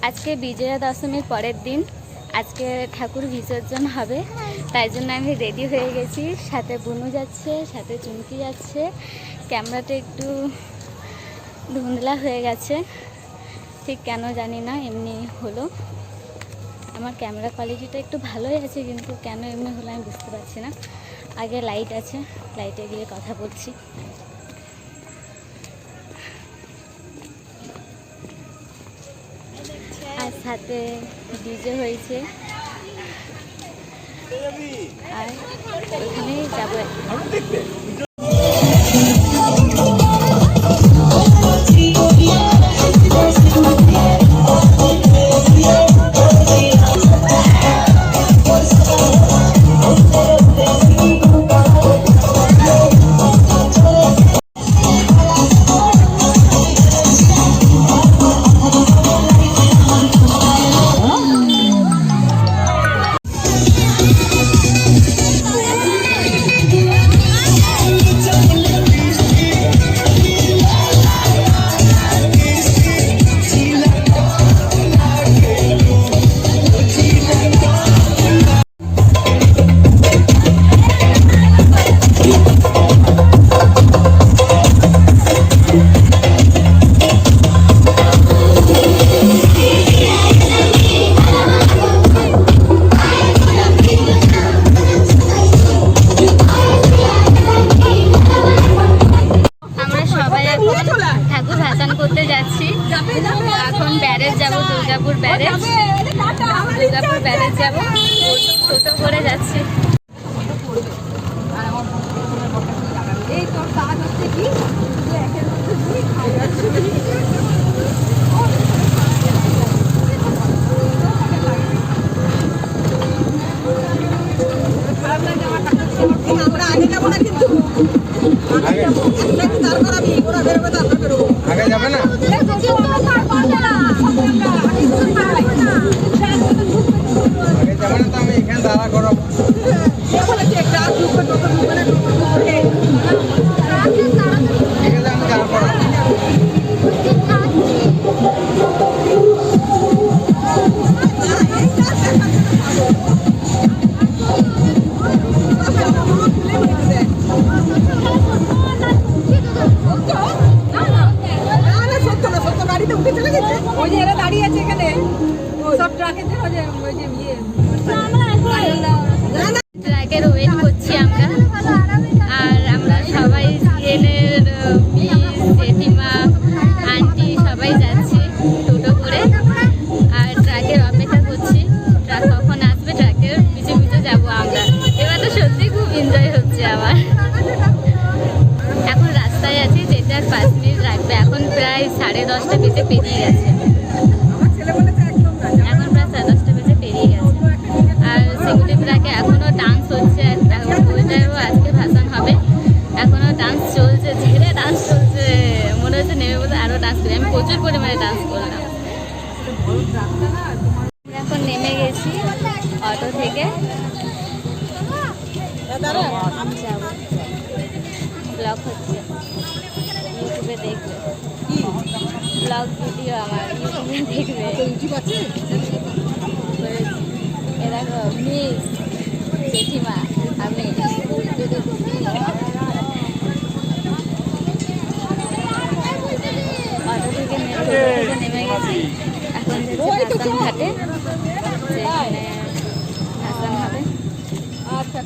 আজকে বিজয়া দশমীর পরের দিন। আজকে ঠাকুর বিসর্জন হবে, তাই জন্য আমি রেডি হয়ে গেছি। সাথে বুনু যাচ্ছে, সাথে চুমকি যাচ্ছে। ক্যামেরাটা একটু ধুন্দলা হয়ে গেছে, ঠিক কেন জানি না, এমনি হলো। আমার ক্যামেরা কোয়ালিটিটা একটু ভালোই আছে, কিন্তু কেন এমনি হলো আমি বুঝতে পারছি না। আগে লাইট আছে, লাইটে গিয়ে কথা বলছি। আর সাথে ডিজে হয়েছে, আর ওইখানেই যাবো। এখন ব্যারেজ যাব, দুর্গাপুর ব্যারেজ যাব, টোটো করে যাচ্ছি। আগে যাবে না, তো আমি এখানে দাঁড়া করাবো। ঠিক আছে, আমি দাঁড়া করাবো। ট্রাকের ওয়েট করছি আমরা, আর আমরা সবাই সিএনের জেঠিমা আন্টি সবাই যাচ্ছি টোটো করে, আর ট্রাকের অপেক্ষা করছি। ট্রাক কখন আসবে, ট্রাকের পিছু পিছু যাবো আমরা। এবার তো সত্যি খুব এনজয় হচ্ছে আমার। এখন রাস্তায় আছি, যেতে আর 5 মিনিট লাগবে। এখন প্রায় 10:30 বেজে পেরিয়ে গেছে। এখন প্রায় 10:30 বেজে পেরিয়ে গেছে। আর সিকিউরিটি ট্রাকে এখনও ডান্স হচ্ছে, ওইটারও আজকে ভাসান হবে। এখনও ডান্স চলছে, ঝেড়ে ডান্স চলছে। মনে হচ্ছে নেমে বলতে আরও ডান্স করি। আমি প্রচুর পরিমাণে ডান্স করলাম। এখন নেমে গেছি অটো থেকে, ব্লগ হচ্ছে, ইউটিউবে দেখবে। ব্লগ ভিডিও আমার ইউটিউবে দেখবে। এরকম মিস জেঠিমা আমি। অটো থেকে নেমে গেছি। এখন যাচ্ছি ভাসান ঘাটে, যেখানে ভাসান হবে। আচ্ছা।